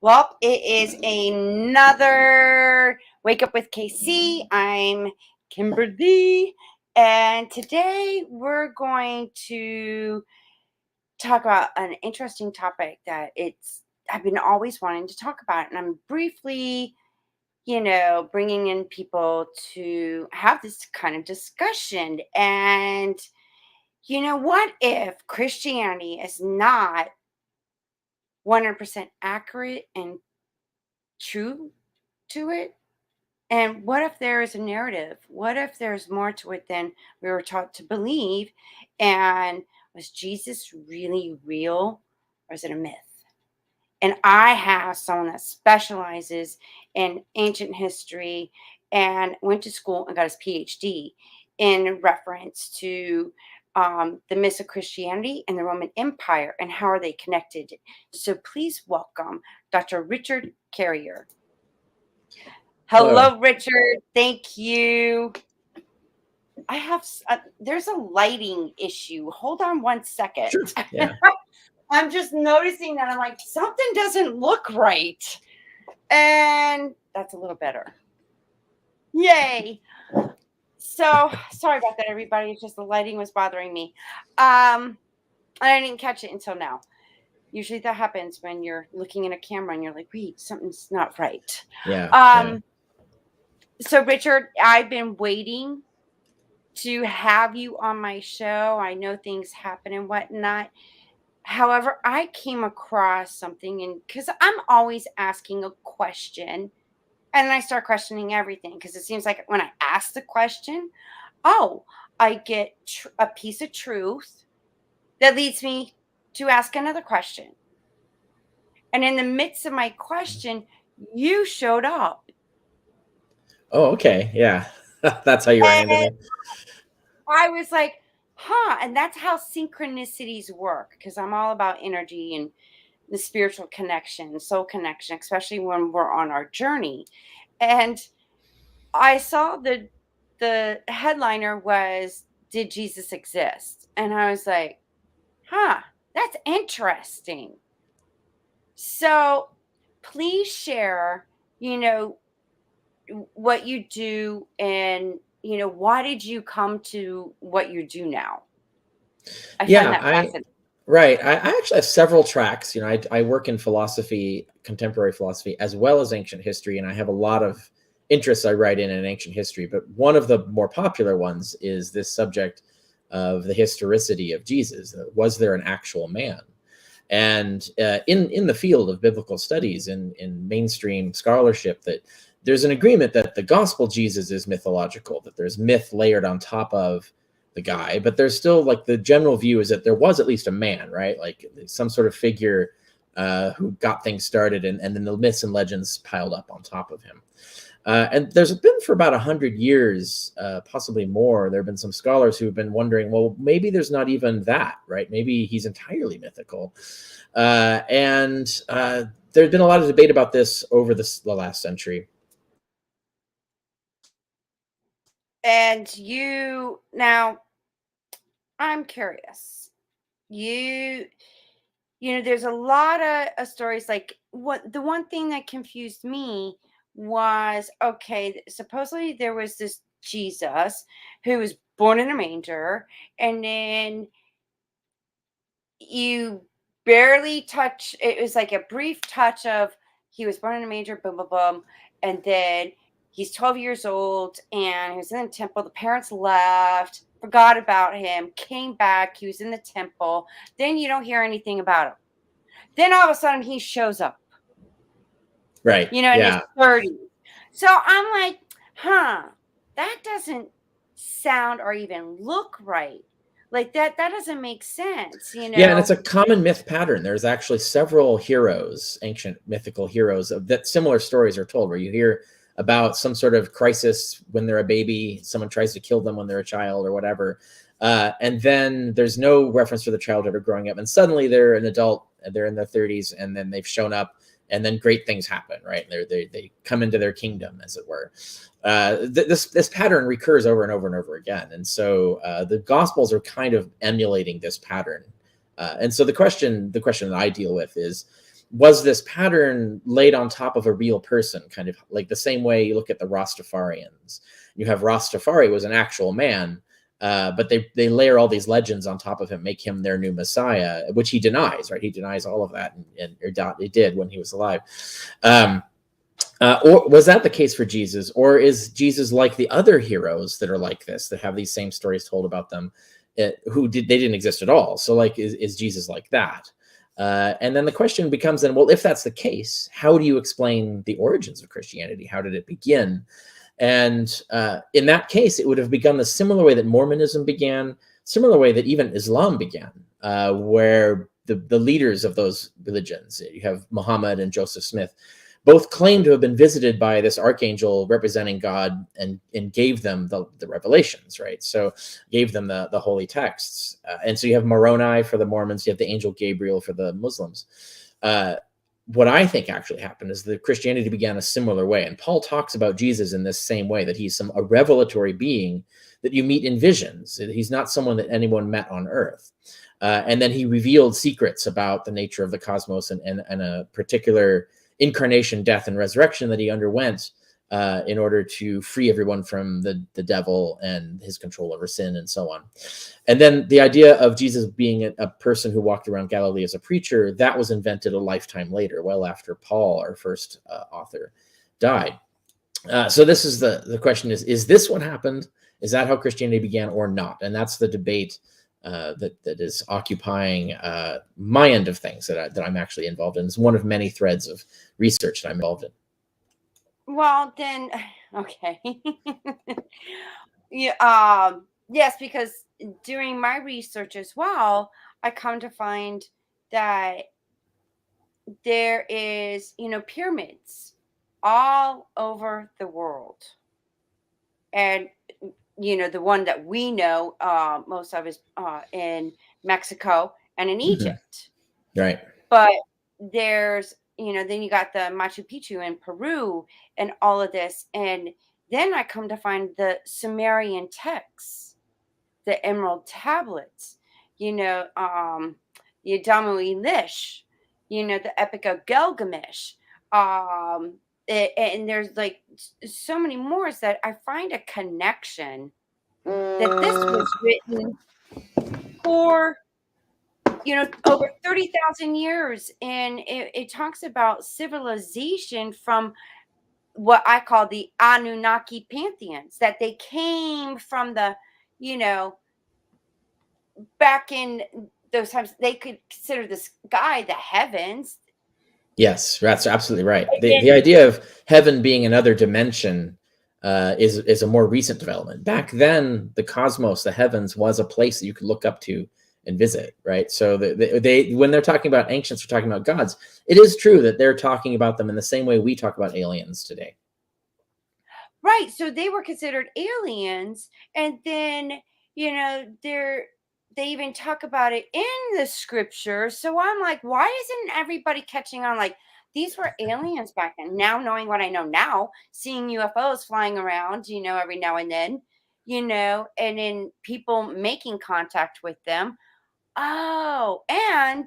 Well, it is another Wake Up with KC. I'm Kimberly, and today we're going to talk about an interesting topic that I've been always wanting to talk about, and I'm briefly, bringing in people to have this kind of discussion. And what if Christianity is not 100% accurate and true to it? And what if there is a narrative? What if there's more to it than we were taught to believe? And was Jesus really real, or is it a myth? And I have someone that specializes in ancient history and went to school and got his PhD in reference to the myths of Christianity and the Roman Empire and how are they connected. So please welcome Dr. Richard Carrier. Hello, Richard. Thank you. I have, there's a lighting issue. Hold on one second. Sure. Yeah. I'm just noticing that I'm like, something doesn't look right. And that's a little better. Yay. So sorry about that, everybody. It's just the lighting was bothering me. And I didn't catch it until now. Usually that happens when you're looking in a camera and you're like, wait, something's not right. Yeah. So Richard, I've been waiting to have you on my show. I know things happen and whatnot. However, I came across something, and because I'm always asking a question and I start questioning everything, because it seems like when I ask the question, I get a piece of truth that leads me to ask another question. And in the midst of my question, you showed up. Oh, okay. Yeah. That's how you ran into me. I was like, and that's how synchronicities work, because I'm all about energy and the spiritual connection, soul connection, especially when we're on our journey. And I saw the headliner was, "Did Jesus exist?" And I was like, that's interesting. So please share, what you do, and why did you come to what you do now? I find that fascinating. Right. I actually have several tracks. I work in philosophy, contemporary philosophy, as well as ancient history, and I have a lot of interests I write in ancient history. But one of the more popular ones is this subject of the historicity of Jesus. Was there an actual man? And in the field of biblical studies, in mainstream scholarship, that there's an agreement that the gospel Jesus is mythological, that there's myth layered on top of the guy, but there's still, like, the general view is that there was at least a man, right? Like some sort of figure who got things started, and then the myths and legends piled up on top of him. And there's been, for about 100 years, possibly more, there have been some scholars who have been wondering, well, maybe there's not even that, right? Maybe he's entirely mythical. And there's been a lot of debate about this over the last century. And now, I'm curious. There's a lot of stories. Like, the one thing that confused me was, okay, supposedly there was this Jesus who was born in a manger, and then you barely touch, it was like a brief touch of, he was born in a manger, boom, boom, boom, and then he's 12 years old and he was in the temple. The parents left, forgot about him, came back, he was in the temple. Then you don't hear anything about him. Then all of a sudden he shows up. Right. In his 30s. So I'm like, that doesn't sound or even look right. Like that doesn't make sense, Yeah, and it's a common myth pattern. There's actually several heroes, ancient mythical heroes, that similar stories are told, where you hear about some sort of crisis when they're a baby, someone tries to kill them when they're a child or whatever. And then there's no reference to the child ever growing up. And suddenly they're an adult, they're in their 30s, and then they've shown up, and then great things happen, right? They come into their kingdom, as it were. This pattern recurs over and over and over again. And so the Gospels are kind of emulating this pattern. And so the question that I deal with is, was this pattern laid on top of a real person, kind of like the same way you look at the Rastafarians. You have Rastafari was an actual man, but they layer all these legends on top of him, make him their new messiah, which he denies, right? He denies all of that, and he did when he was alive. Or was that the case for Jesus? Or is Jesus like the other heroes that are like this, that have these same stories told about them, they didn't exist at all? So like, is Jesus like that? And then the question becomes then, well, if that's the case, how do you explain the origins of Christianity? How did it begin? And in that case, it would have begun the similar way that Mormonism began, similar way that even Islam began, where the leaders of those religions, you have Muhammad and Joseph Smith, both claim to have been visited by this archangel representing God and gave them the revelations, right? So gave them the holy texts. And so you have Moroni for the Mormons, you have the angel Gabriel for the Muslims. What I think actually happened is that Christianity began a similar way. And Paul talks about Jesus in this same way, that he's a revelatory being that you meet in visions. He's not someone that anyone met on earth. And then he revealed secrets about the nature of the cosmos and a particular incarnation, death, and resurrection that he underwent in order to free everyone from the devil and his control over sin and so on. And then the idea of Jesus being a person who walked around Galilee as a preacher, that was invented a lifetime later, well after Paul, our first author, died. So this is the question is this what happened? Is that how Christianity began or not? And that's the debate that is occupying my end of things that I'm actually involved in. It's one of many threads of research that I'm involved in. Well, then, okay. Yeah, yes, because during my research as well, I come to find that there is, pyramids all over the world. And, the one that we know most of is in Mexico and in Egypt. Right. But there's, then you got the Machu Picchu in Peru and all of this. And then I come to find the Sumerian texts, the Emerald tablets, the Adamu Elish, the Epic of Gilgamesh. And there's like so many more that I find a connection that this was written for over 30,000 years. And it talks about civilization from what I call the Anunnaki pantheons, that they came from the, back in those times, they could consider the sky the heavens. Yes, that's absolutely right. The idea of heaven being another dimension is a more recent development. Back then, the cosmos, the heavens, was a place that you could look up to and visit, right? So they when they're talking about ancients, they're talking about gods. It is true that they're talking about them in the same way we talk about aliens today. Right. So they were considered aliens. And then, they even talk about it in the scripture. So I'm like, why isn't everybody catching on? Like, these were aliens back then. Now, knowing what I know now, seeing UFOs flying around, every now and then, and then people making contact with them. Oh, and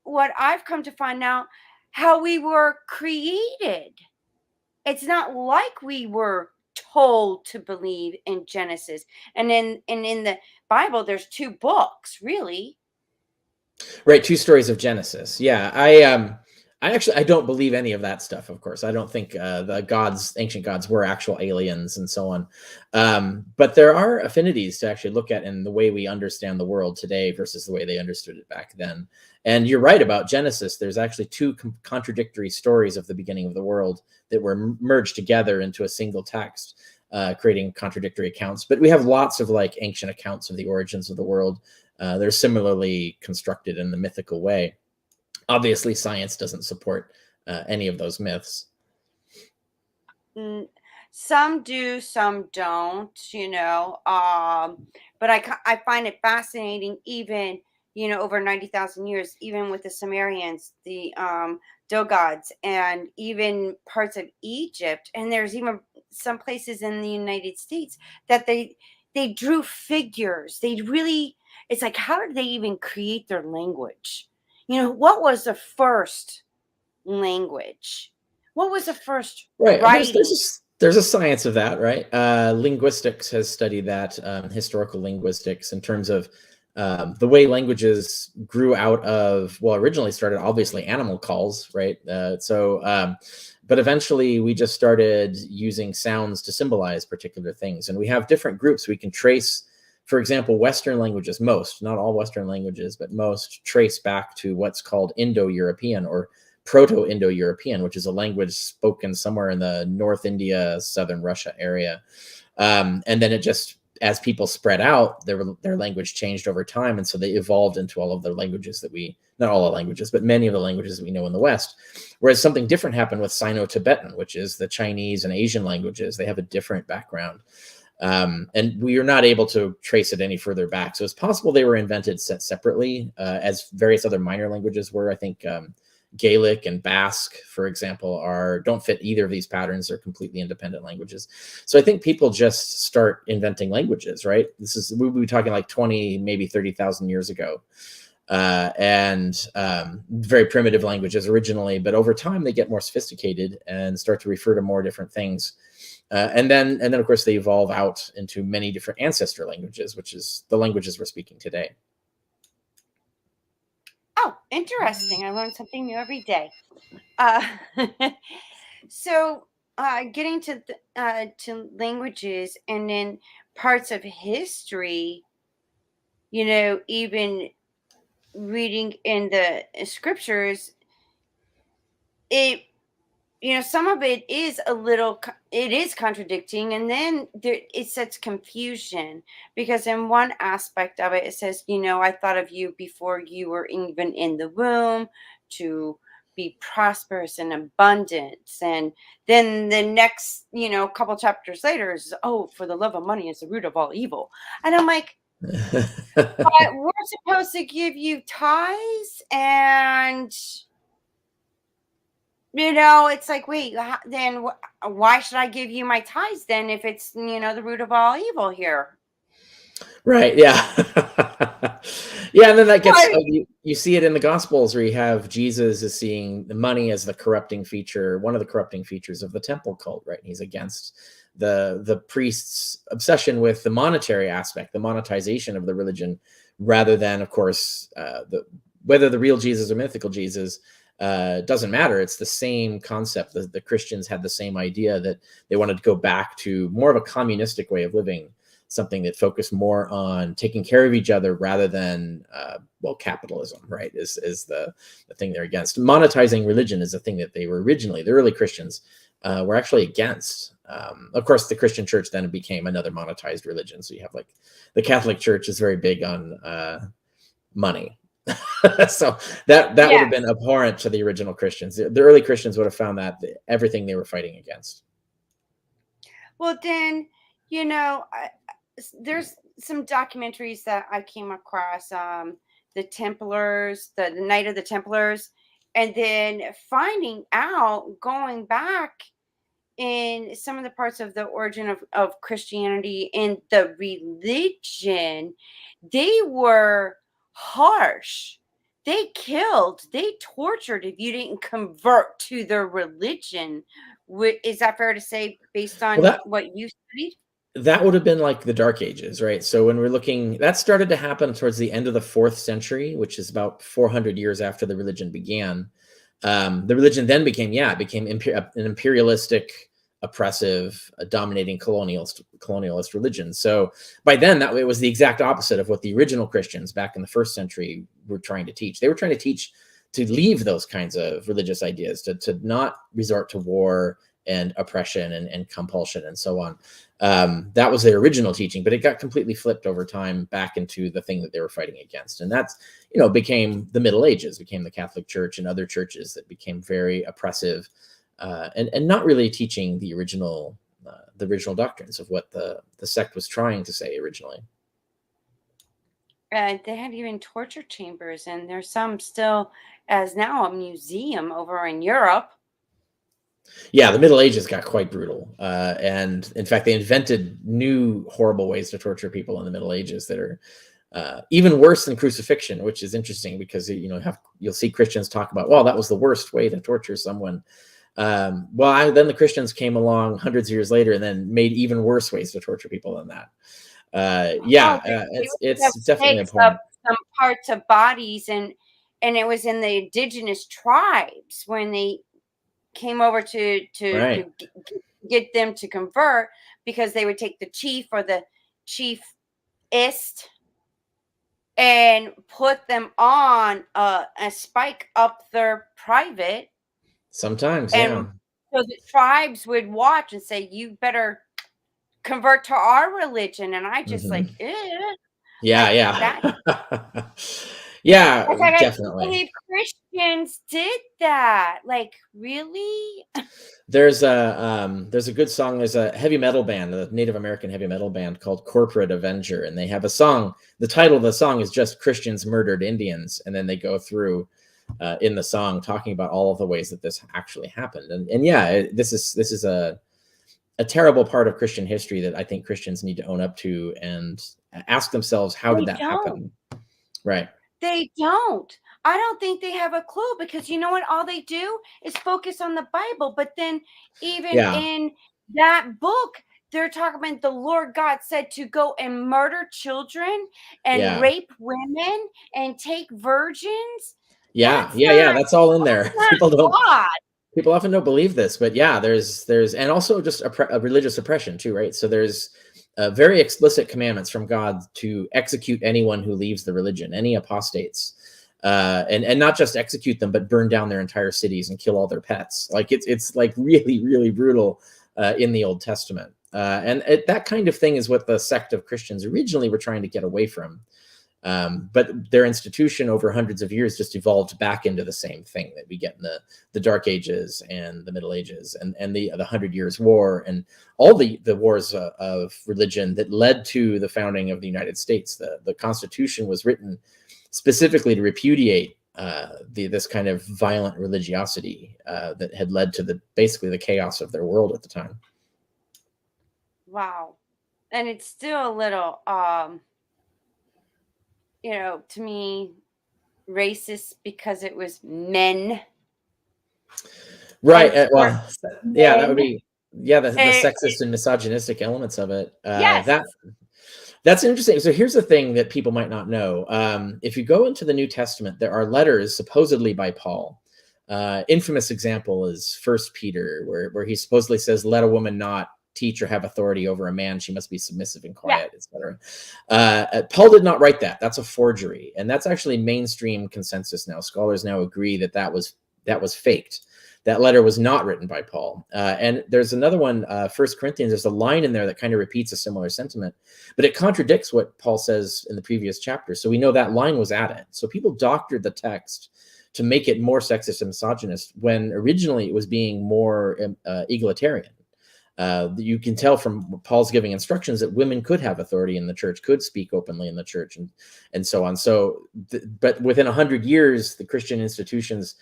what I've come to find out, how we were created. It's not like we were told to believe in Genesis. And in the Bible, there's two books, really. Right, two stories of Genesis. Yeah, I don't believe any of that stuff. Of course, I don't think the ancient gods, were actual aliens and so on. But there are affinities to actually look at in the way we understand the world today versus the way they understood it back then. And you're right about Genesis. There's actually two contradictory stories of the beginning of the world that were merged together into a single text, creating contradictory accounts. But we have lots of like ancient accounts of the origins of the world. They're similarly constructed in the mythical way. Obviously, science doesn't support any of those myths. Some do, some don't, but I find it fascinating, even, over 90,000 years, even with the Sumerians, the Dogods, and even parts of Egypt. And there's even some places in the United States that they drew figures. It's like, how did they even create their language? what was the first language? What was the first Right. writing? There's a science of that, right? Linguistics has studied that, historical linguistics, in terms of the way languages grew out of, well, originally started obviously animal calls, right? But eventually we just started using sounds to symbolize particular things. And we have different groups we can trace. For example, Western languages, most, not all Western languages, but most trace back to what's called Indo-European or Proto-Indo-European, which is a language spoken somewhere in the North India, Southern Russia area. And then it just, as people spread out, their language changed over time. And so they evolved into all of the languages that not all the languages, but many of the languages that we know in the West. Whereas something different happened with Sino-Tibetan, which is the Chinese and Asian languages. They have a different background. And we are not able to trace it any further back. So it's possible they were invented separately, as various other minor languages were. I think Gaelic and Basque, for example, don't fit either of these patterns. They're completely independent languages. So I think people just start inventing languages, right? We'll be talking like 20, maybe 30,000 years ago. And very primitive languages originally, but over time they get more sophisticated and start to refer to more different things. And then of course they evolve out into many different ancestor languages, which is the languages we're speaking today. Oh, interesting. I learn something new every day. Uh, so, getting to languages and then parts of history, even reading in the scriptures, it some of it is it is contradicting, and then it sets confusion, because in one aspect of it says, I thought of you before you were even in the womb to be prosperous and abundance, and then the next couple chapters later is, oh, for the love of money is the root of all evil. And I'm like, but we're supposed to give you tithes, and it's like, wait, then why should I give you my tithes then if it's, the root of all evil here? Right. Yeah. Yeah. And then that gets, Right. you see it in the Gospels, where you have Jesus is seeing the money as the corrupting feature, one of the corrupting features of the temple cult, right? And he's against the priest's obsession with the monetary aspect, the monetization of the religion, rather than, of course, whether the real Jesus or mythical Jesus doesn't matter. It's the same concept. The Christians had the same idea, that they wanted to go back to more of a communistic way of living, something that focused more on taking care of each other rather than, capitalism, right, is the thing they're against. Monetizing religion is a thing that they were originally, the early Christians, were actually against. Of course, the Christian church then became another monetized religion. So you have like the Catholic Church is very big on money. So that would have been abhorrent to the original Christians. The early Christians would have found that everything they were fighting against. Well, then, there's some documentaries that I came across, the Templars, the Night of the Templars, and then finding out, going back in some of the parts of the origin of Christianity and the religion, they were harsh. They killed, they tortured if you didn't convert to their religion. Is that fair to say, based on what you studied? That would have been like the Dark Ages, right? So when we're looking, that started to happen towards the end of the 4th century, which is about 400 years after the religion began. The religion then became an imperialistic, oppressive, dominating colonialist religion. So by then, it was the exact opposite of what the original Christians back in the 1st century were trying to teach. They were trying to teach to leave those kinds of religious ideas, to not resort to war and oppression and compulsion and so on. That was their original teaching, but it got completely flipped over time back into the thing that they were fighting against. And that's, became the Middle Ages, became the Catholic Church and other churches that became very oppressive, and not really teaching the original doctrines of what the sect was trying to say originally. They had even torture chambers, and there's some still, as now a museum over in Europe. Yeah, the Middle Ages got quite brutal. And in fact, they invented new horrible ways to torture people in the Middle Ages that are even worse than crucifixion, which is interesting because you'll see Christians talk about, well, that was the worst way to torture someone. Then the Christians came along hundreds of years later and then made even worse ways to torture people than that. It's definitely a point. Some parts of bodies, and it was in the indigenous tribes when they came over to Right. get them to convert, because they would take the chief or the chiefist and put them on a spike up their private. Sometimes, and yeah. so the tribes would watch and say, you better convert to our religion. And I just like, Yeah. I can't Definitely. believe Christians did that. Like, really? There's a good song. There's a heavy metal band, a Native American heavy metal band called Corporate Avenger, and they have a song. The title of the song is just "Christians Murdered Indians," and then they go through in the song talking about all of the ways that this actually happened. And this is a terrible part of Christian history that I think Christians need to own up to and ask themselves, how did that happen? Right. They don't. I don't think they have a clue, because you know what? All they do is focus on the Bible. But then even in that book, they're talking about the Lord God said to go and murder children and rape women and take virgins. That's all in there. People often don't believe this, but there's and also just a religious oppression too, right? So there's very explicit commandments from God to execute anyone who leaves the religion, any apostates, and not just execute them, but burn down their entire cities and kill all their pets. Like it's like really, really brutal in the Old Testament. That kind of thing is what the sect of Christians originally were trying to get away from. But their institution over hundreds of years just evolved back into the same thing that we get in the Dark Ages and the Middle Ages and the 100 Years' War and all the wars of religion that led to the founding of the United States. The Constitution was written specifically to repudiate this kind of violent religiosity that had led to basically the chaos of their world at the time. Wow. And it's still a little to me, racist because it was men. Right. That would be, the sexist and misogynistic elements of it. That's interesting. So here's the thing that people might not know. If you go into the New Testament, there are letters supposedly by Paul. Infamous example is 1 Peter, where he supposedly says, let a woman not teach or have authority over a man. She must be submissive and quiet, etc. Paul did not write that. That's a forgery. And that's actually mainstream consensus now. Scholars now agree that was faked. That letter was not written by Paul. And there's another one, 1 Corinthians, there's a line in there that kind of repeats a similar sentiment, but it contradicts what Paul says in the previous chapter. So we know that line was added. So people doctored the text to make it more sexist and misogynist when originally it was being more egalitarian. You can tell from Paul's giving instructions that women could have authority in the church, could speak openly in the church, and so on. So, but within 100 years, the Christian institutions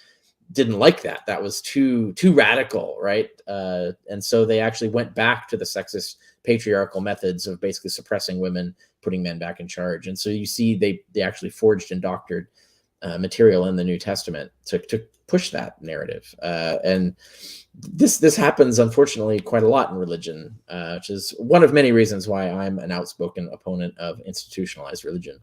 didn't like that. That was too radical, right? And so they actually went back to the sexist patriarchal methods of basically suppressing women, putting men back in charge. And so you see they actually forged and doctored material in the New Testament to push that narrative. And this happens, unfortunately, quite a lot in religion, which is one of many reasons why I'm an outspoken opponent of institutionalized religion.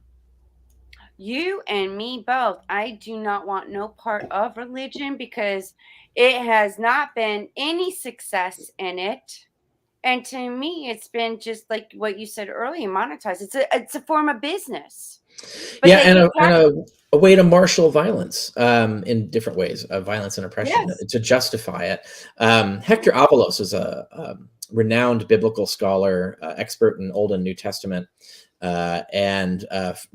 You and me both. I do not want no part of religion because it has not been any success in it. And to me, it's been just like what you said earlier, monetized. It's a form of business. But and a way to marshal violence in different ways, violence and oppression, to justify it. Hector Avalos is a renowned biblical scholar, expert in Old and New Testament, and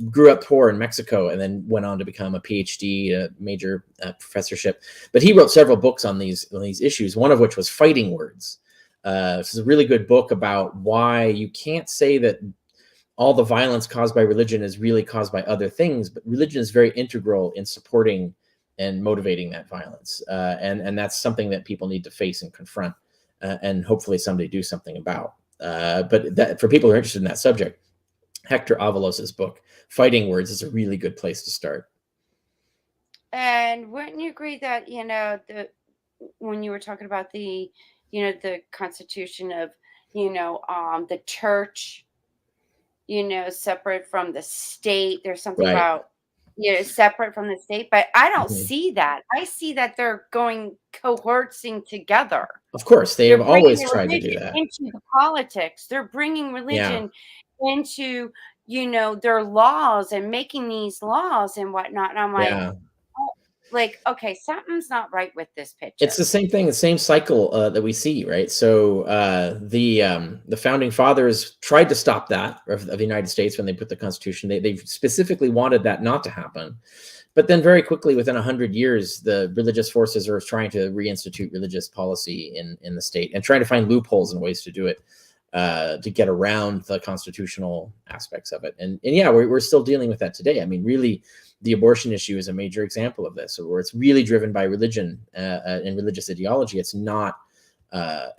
grew up poor in Mexico and then went on to become a PhD, a major professorship. But he wrote several books on these issues, one of which was Fighting Words. This is a really good book about why you can't say that all the violence caused by religion is really caused by other things, but religion is very integral in supporting and motivating that violence. And that's something that people need to face and confront, and hopefully someday do something about. But for people who are interested in that subject, Hector Avalos's book, Fighting Words, is a really good place to start. And wouldn't you agree that, when you were talking about the Constitution of, the church, separate from the state, there's something Right. about, separate from the state, but I don't Mhm. see that. I see that they're going coercing together. Of course, they They're have bringing always the tried to do religion that. into the politics. They're bringing Yeah. religion into, their laws and making these laws and whatnot. And I'm like, Yeah. oh, okay, something's not right with this It's picture. the same thing, the same cycle that we see, right? So the founding fathers tried to stop that of the United States when they put the Constitution. They specifically wanted that not to happen, but then very quickly, within 100 years, the religious forces are trying to reinstitute religious policy in the state and trying to find loopholes and ways to do it, to get around the constitutional aspects of it. And yeah, we're still dealing with that today. I mean, really, the abortion issue is a major example of this, where it's really driven by religion and religious ideology. It's not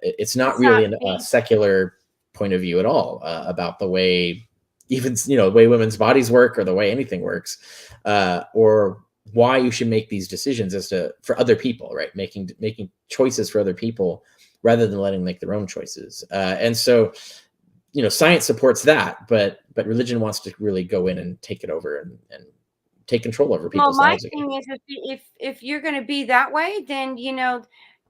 It's really not a based. secular point of view at all, about the way, even the way women's bodies work, or the way anything works, or why you should make these decisions for other people, right? Making choices for other people rather than letting them make their own choices. And so, science supports that, but religion wants to really go in and take it over and take control over Well, people's my lives again. thing is, if you're going to be that way, then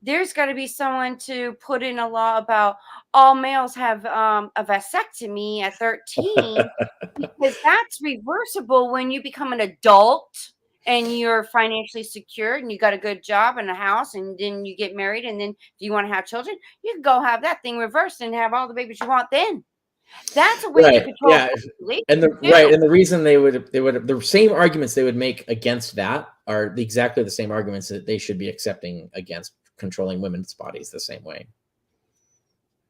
there's got to be someone to put in a law about all males have a vasectomy at 13, because that's reversible when you become an adult and you're financially secure and you got a good job and a house, and then you get married, and then if you want to have children, you can go have that thing reversed and have all the babies you want then. That's a way to Right. control Yeah. And population too. the reason they would the same arguments they would make against that are exactly the same arguments that they should be accepting against controlling women's bodies the same way.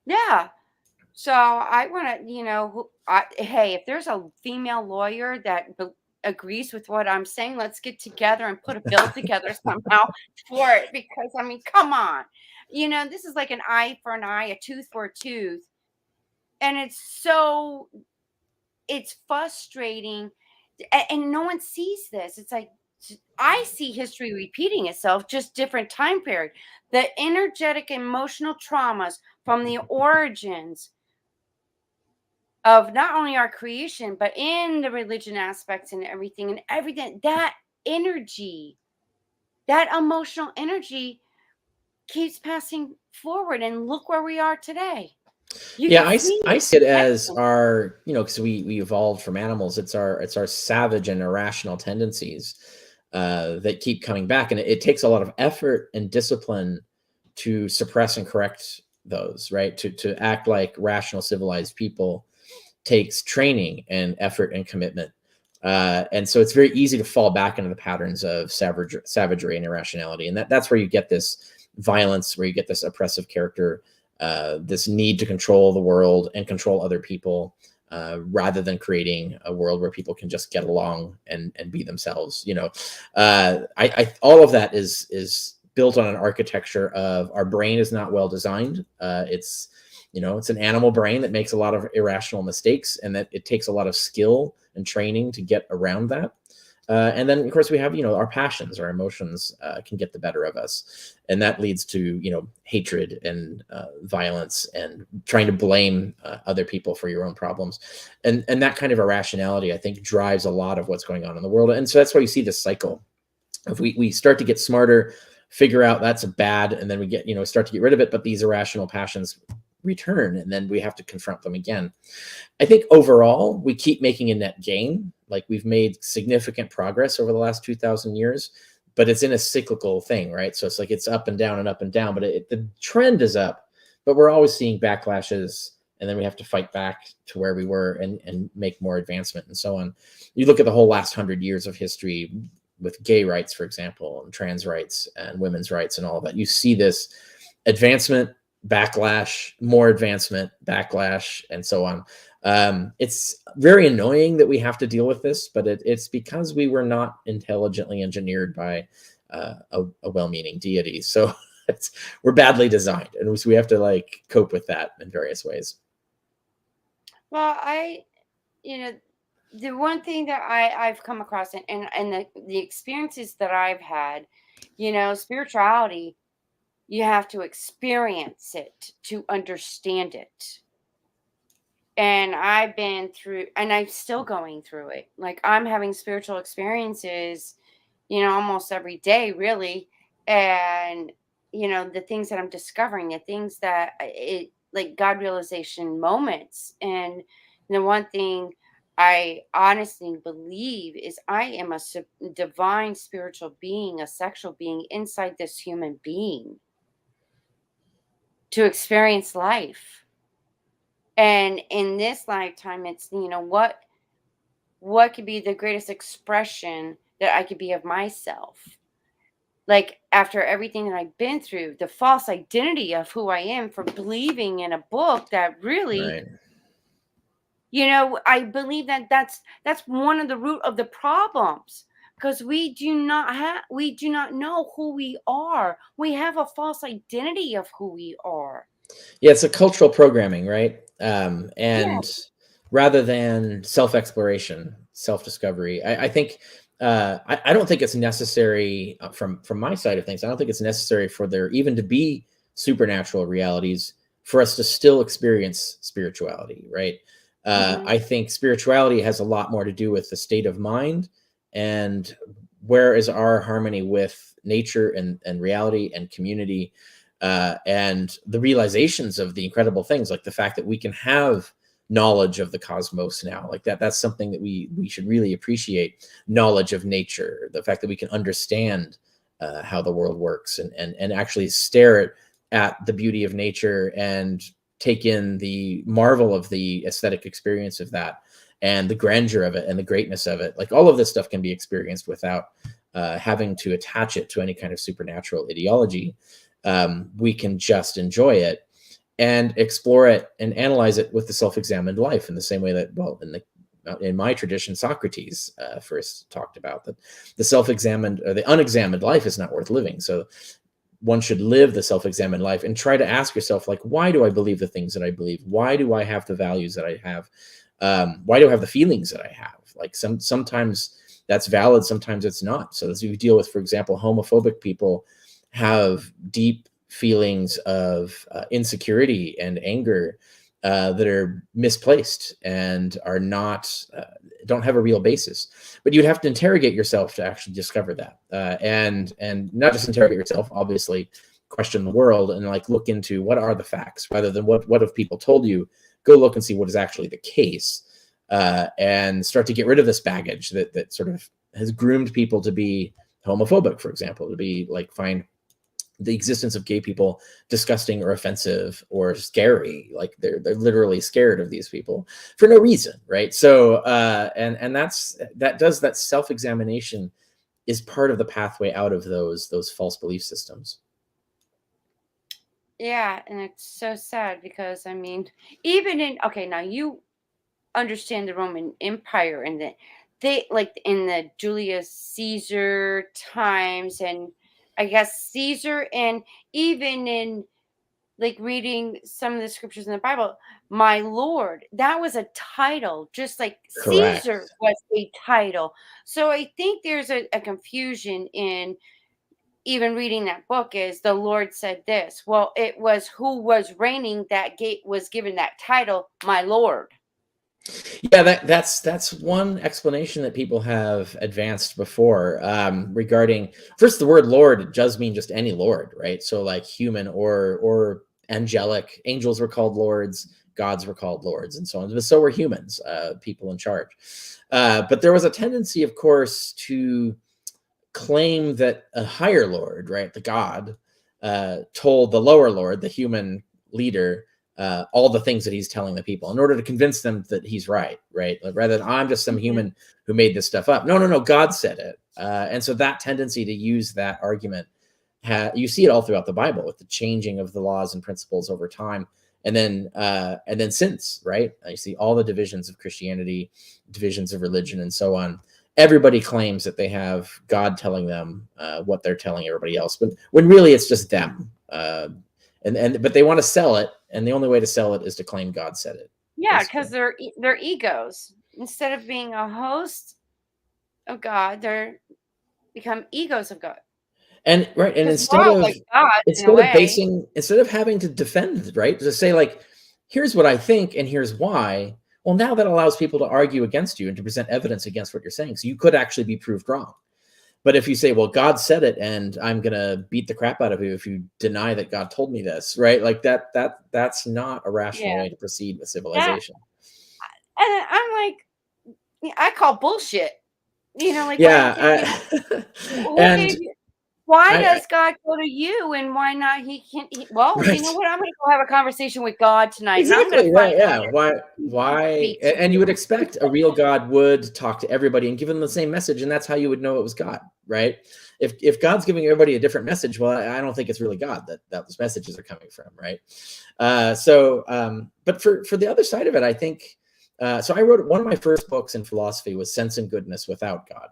Yeah. So I want to, hey, if there's a female lawyer that agrees with what I'm saying, let's get together and put a bill together somehow for it. Because I mean, come on, this is like an eye for an eye, a tooth for a tooth, and it's frustrating, and no one sees this. It's like I see history repeating itself, just different time period. The energetic emotional traumas from the origins of not only our creation, but in the religion aspects and everything, that energy, that emotional energy keeps passing forward. And look where we are today. You Yeah, can see I see it it. as our, because we evolved from animals. It's our savage and irrational tendencies that keep coming back, and it takes a lot of effort and discipline to suppress and correct those. Right, to act like rational, civilized people takes training and effort and commitment. And so it's very easy to fall back into the patterns of savagery and irrationality, and that's where you get this violence, where you get this oppressive character, this need to control the world and control other people, rather than creating a world where people can just get along and be themselves. All of that is built on an architecture of our brain is not well designed. It's an animal brain that makes a lot of irrational mistakes, and that it takes a lot of skill and training to get around that. And then, of course, we have, our passions, our emotions can get the better of us. And that leads to, hatred and violence and trying to blame other people for your own problems. And that kind of irrationality, I think, drives a lot of what's going on in the world. And so that's why you see this cycle. If we start to get smarter, figure out that's bad, and then we get, start to get rid of it, but these irrational passions return, and then we have to confront them again. I think overall, we keep making a net gain. Like, we've made significant progress over the last 2,000 years, but it's in a cyclical thing, right? So it's like it's up and down and up and down, but the trend is up, but we're always seeing backlashes, and then we have to fight back to where we were and make more advancement and so on. You look at the whole last 100 years of history with gay rights, for example, and trans rights and women's rights and all of that. You see this advancement, backlash, more advancement, backlash, and so on. It's very annoying that we have to deal with this, but it's because we were not intelligently engineered by a well-meaning deity. So we're badly designed, and so we have to cope with that in various ways. Well, you know, the one thing that I've come across, and the experiences that I've had, spirituality, you have to experience it to understand it. And I've been through, and I'm still going through it. Like, I'm having spiritual experiences, almost every day, really. And, the things that I'm discovering, the things that like God realization moments. And the one thing I honestly believe is I am a divine spiritual being, a sexual being inside this human being to experience life. And in this lifetime, it's, what could be the greatest expression that I could be of myself? Like, after everything that I've been through, the false identity of who I am for believing in a book that really, Right. I believe that that's one of the root of the problems, because we do not know who we are. We have a false identity of who we are. Yeah, it's a cultural programming, right? Yeah. And rather than self-exploration, self-discovery, I think I don't think it's necessary from my side of things. I don't think it's necessary for there even to be supernatural realities for us to still experience spirituality, right? Hmm. I think spirituality has a lot more to do with the state of mind and where is our harmony with nature and reality and community, and the realizations of the incredible things, like the fact that we can have knowledge of the cosmos now, like that's something that we should really appreciate. Knowledge of nature, the fact that we can understand how the world works, and actually stare at the beauty of nature and take in the marvel of the aesthetic experience of that, and the grandeur of it and the greatness of it. Like, all of this stuff can be experienced without having to attach it to any kind of supernatural ideology. We can just enjoy it and explore it and analyze it with the self-examined life, in the same way that, well, in my tradition, Socrates first talked about that the self-examined or the unexamined life is not worth living. So one should live the self-examined life and try to ask yourself, like, why do I believe the things that I believe? Why do I have the values that I have? Why do I have the feelings that I have? Like, sometimes that's valid, sometimes it's not. So as you deal with, for example, homophobic people have deep feelings of insecurity and anger that are misplaced and are not don't have a real basis. But you'd have to interrogate yourself to actually discover that, and not just interrogate yourself, obviously question the world and, like, look into what are the facts rather than what have people told you. Go look and see what is actually the case, and start to get rid of this baggage that sort of has groomed people to be homophobic, for example, to be like, find the existence of gay people disgusting or offensive or scary. Like, they're literally scared of these people for no reason, right? So and that self-examination is part of the pathway out of those false belief systems. Yeah, and it's so sad because, I mean, even in, okay, now you understand the Roman Empire, and they, like, in the Julius Caesar times, and I guess Caesar, and even in, like, reading some of the scriptures in the Bible, my Lord, that was a title, just like Caesar Correct. was a title. So I think there's a confusion in even reading that book, is the Lord said this. Well, it was who was reigning that gate was given that title, my Lord. Yeah, that's one explanation that people have advanced before, regarding, first, the word Lord does mean just any Lord, right? So, like, human or angelic. Angels were called lords, gods were called lords, and so on. But so were humans, people in charge. But there was a tendency, of course, to claim that a higher lord, right, the god, told the lower lord, the human leader, all the things that he's telling the people in order to convince them that he's right, right? Like, rather than, I'm just some Mhm. human who made this stuff up. No, no, no, God said it. And so that tendency to use that argument, you see it all throughout the Bible with the changing of the laws and principles over time. And then since, right? You see all the divisions of Christianity, divisions of religion, and so on. Everybody claims that they have God telling them what they're telling everybody else, but when really it's just them. But they want to sell it, and the only way to sell it is to claim God said it, Yeah, because basically. they're egos. instead of being a host of God, they're become egos of God. And right, and Because we're all like gods in a way. instead of having to defend, right, to say like, here's what I think and here's why. Well, now that allows people to argue against you and to present evidence against what you're saying, so you could actually be proved wrong. But if you say, well, God said it, and I'm gonna beat the crap out of you if you deny that God told me this, right? Like that's not a rational Yeah. way to proceed with That, civilization. and I'm like, I call bullshit. Like Yeah, who gave and you? Why I does God go to you and why not he can't? Well, you know right. what? I'm going to go have a conversation with God tonight, and I'm going to Exactly, find right, out yeah. if Why he speaks to and you you. would expect a real God would talk to everybody and give them the same message, and that's how you would know it was God, right? If God's giving everybody a different message, well, I don't think it's really God that those messages are coming from, right? But for the other side of it, I think so I wrote one of my first books in philosophy was Sense and Goodness Without God.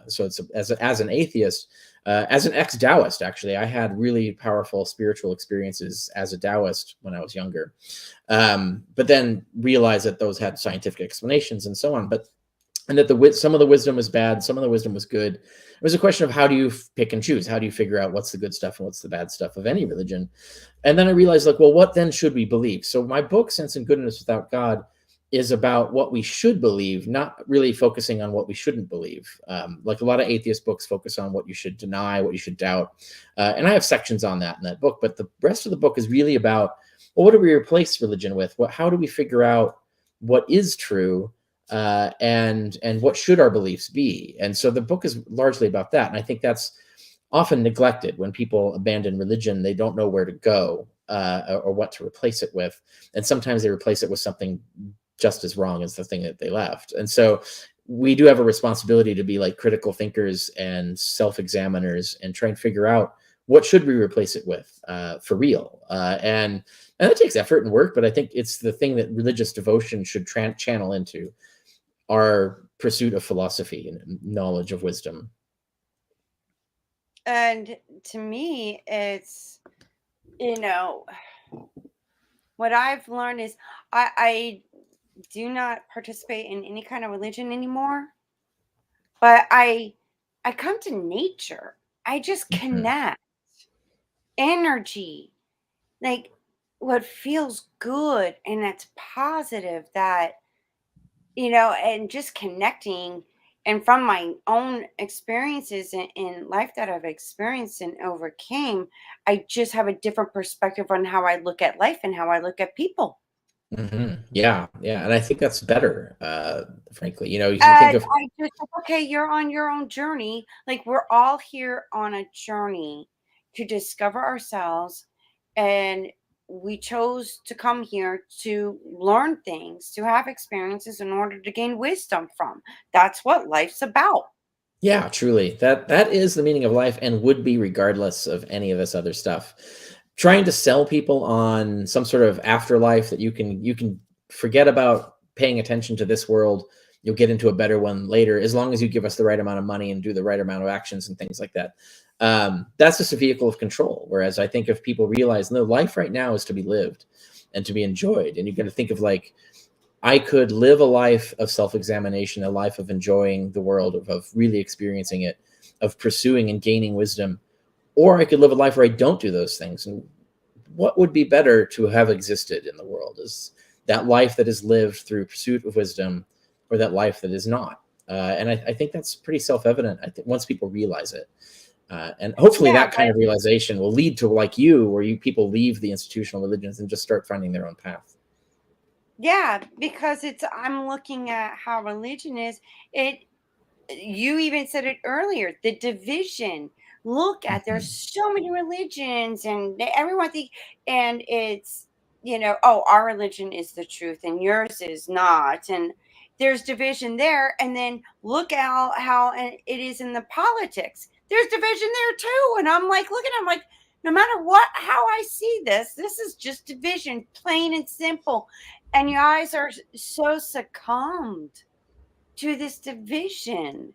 So it's as an atheist, as an ex-Taoist, actually, I had really powerful spiritual experiences as a Taoist when I was younger, but then realized that those had scientific explanations and so on. And that some of the wisdom was bad, some of the wisdom was good. It was a question of how do you pick and choose? How do you figure out what's the good stuff and what's the bad stuff of any religion? And then I realized, like, well, what then should we believe? So my book, Sense and Goodness Without God, is about what we should believe, not really focusing on what we shouldn't believe. Like a lot of atheist books focus on what you should deny, what you should doubt. And I have sections on that in that book. But the rest of the book is really about, well, what do we replace religion with? How do we figure out what is true? And what should our beliefs be? And so the book is largely about that. And I think that's often neglected. When people abandon religion, they don't know where to go or what to replace it with. And sometimes they replace it with something just as wrong as the thing that they left. And so we do have a responsibility to be like critical thinkers and self-examiners and try and figure out what should we replace it with for real. And that takes effort and work, but I think it's the thing that religious devotion should channel into our pursuit of philosophy and knowledge of wisdom. And to me, it's, you know, what I've learned is I do not participate in any kind of religion anymore, but I come to nature. I just Mhm. connect energy, like what feels good and that's positive, that and just connecting. And from my own experiences in life that I've experienced and overcame, I just have a different perspective on how I look at life and how I look at people. Yeah, yeah, and I think that's better, frankly. You can think of I just okay, you're on your own journey. Like we're all here on a journey to discover ourselves, and we chose to come here to learn things, to have experiences in order to gain wisdom from. That's what life's about. yeah, truly. That is the meaning of life and would be regardless of any of this other stuff. Trying to sell people on some sort of afterlife that you can forget about paying attention to this world. You'll get into a better one later, as long as you give us the right amount of money and do the right amount of actions and things like that. That's just a vehicle of control. Whereas I think if people realize, no, life right now is to be lived and to be enjoyed, and you got to think of like, I could live a life of self-examination, a life of enjoying the world, of really experiencing it, of pursuing and gaining wisdom, or I could live a life where I don't do those things. And what would be better to have existed in the world? Is that life that is lived through pursuit of wisdom, or that life that is not? And I think that's pretty self-evident. I think once people realize it, and hopefully Yeah, that but kind of realization will lead to like you, where you people leave the institutional religions and just start finding their own path. yeah, because I'm looking at how religion is. It You even said it earlier, the division. Look at, there's Mhm. so many religions and everyone think, and it's, oh, our religion is the truth and yours is not. And there's division there. And then look at how it is in the politics. There's division there too. And I'm like, look at, I'm like, no matter what, how I see this is just division, plain and simple. And you guys are so succumbed to this division.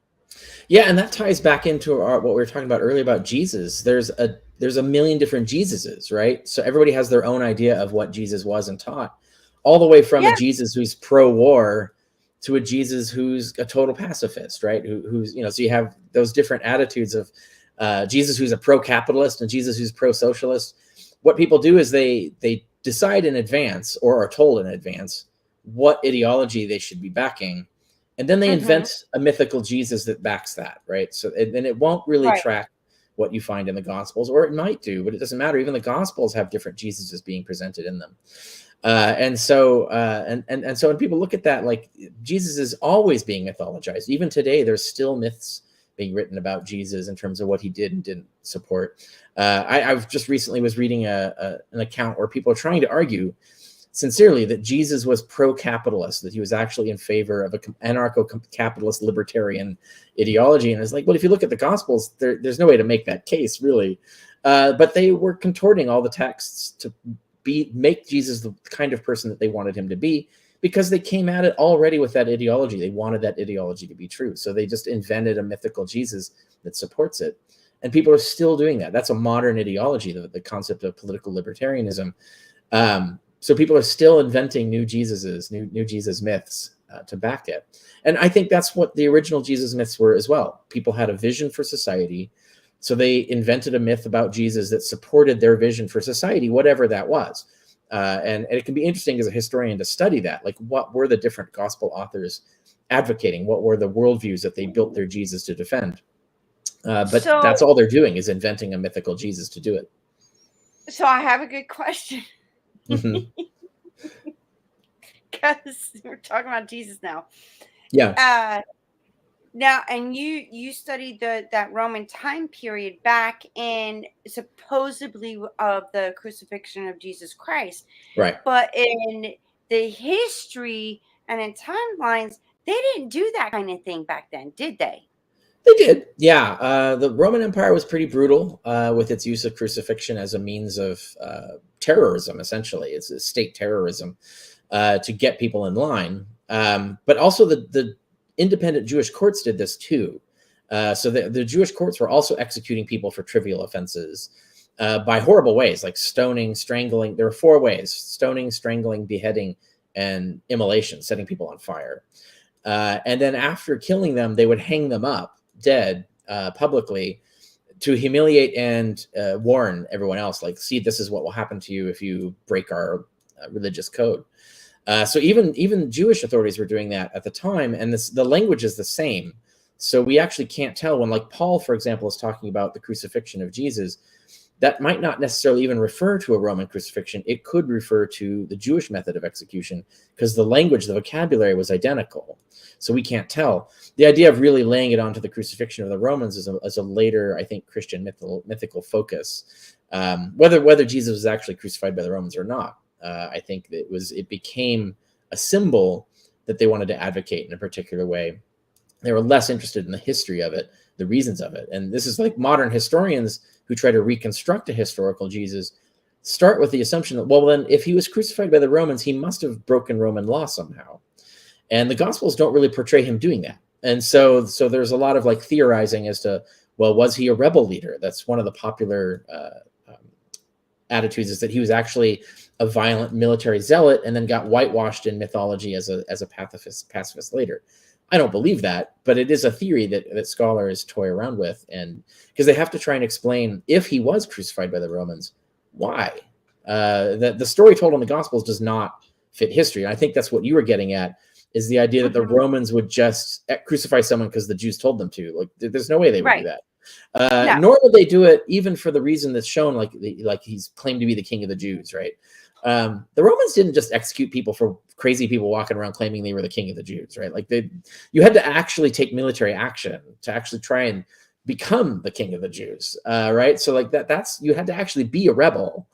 Yeah, and that ties back into what we were talking about earlier about Jesus. There's a million different Jesuses, right? So everybody has their own idea of what Jesus was and taught, all the way from a Yeah, Jesus who's pro-war to a Jesus who's a total pacifist, right? Who's, you know, so you have those different attitudes of Jesus who's a pro-capitalist and Jesus who's pro-socialist. What people do is they decide in advance, or are told in advance, what ideology they should be backing, and then they invent a mythical Jesus that backs that, right? So and it won't really track what you find in the Gospels, or it might do, but it doesn't matter. Even the Gospels have different Jesuses being presented in them. And so when people look at that, like, Jesus is always being mythologized. Even today, there's still myths being written about Jesus in terms of what he did and didn't support. I've just recently was reading an account where people are trying to argue sincerely that Jesus was pro-capitalist, that he was actually in favor of an anarcho-capitalist libertarian ideology. And it's like, well, if you look at the Gospels, there's no way to make that case, really. But they were contorting all the texts to make Jesus the kind of person that they wanted him to be, because they came at it already with that ideology. They wanted that ideology to be true. So they just invented a mythical Jesus that supports it. And people are still doing that. That's a modern ideology, the concept of political libertarianism. So people are still inventing new Jesuses, new Jesus myths to back it. And I think that's what the original Jesus myths were as well. People had a vision for society, so they invented a myth about Jesus that supported their vision for society, whatever that was. And it can be interesting as a historian to study that. Like, what were the different gospel authors advocating? What were the worldviews that they built their Jesus to defend? But that's all they're doing, is inventing a mythical Jesus to do it. So I have a good question. Because we're talking about Jesus now. Yeah. Now, and you studied that Roman time period back in supposedly of the crucifixion of Jesus Christ. Right. But in the history and in timelines, they didn't do that kind of thing back then, did they? They did, yeah. The Roman Empire was pretty brutal with its use of crucifixion as a means of terrorism, essentially. It's a state terrorism to get people in line. But also the independent Jewish courts did this too. So the Jewish courts were also executing people for trivial offenses by horrible ways, like stoning, strangling. There were 4 ways: stoning, strangling, beheading, and immolation, setting people on fire. And then after killing them, they would hang them up dead publicly to humiliate and warn everyone else, like, see, this is what will happen to you if you break our religious code. So even Jewish authorities were doing that at the time, and the language is the same. So we actually can't tell when, like, Paul, for example, is talking about the crucifixion of Jesus. That might not necessarily even refer to a Roman crucifixion. It could refer to the Jewish method of execution, because the language, the vocabulary was identical. So we can't tell. The idea of really laying it onto the crucifixion of the Romans is a later, I think, Christian mythical focus. Whether Jesus was actually crucified by the Romans or not, I think it became a symbol that they wanted to advocate in a particular way. They were less interested in the history of it, the reasons of it. And this is like modern historians who try to reconstruct a historical Jesus start with the assumption that, well, then if he was crucified by the Romans, he must have broken Roman law somehow. And the Gospels don't really portray him doing that. And so there's a lot of like theorizing as to, well, was he a rebel leader? That's one of the popular attitudes, is that he was actually a violent military zealot and then got whitewashed in mythology as a pacifist later. I don't believe that, but it is a theory that scholars toy around with, and because they have to try and explain, if he was crucified by the Romans, why? The story told in the Gospels does not fit history. And I think that's what you were getting at, is the idea that the Romans would just crucify someone because the Jews told them to. Like, there's no way they would do that. No. Nor would they do it even for the reason that's shown, like he's claimed to be the king of the Jews, right? The Romans didn't just execute people for crazy people walking around claiming they were the king of the Jews, right? Like, you had to actually take military action to actually try and become the king of the Jews, right? So like that's you had to actually be a rebel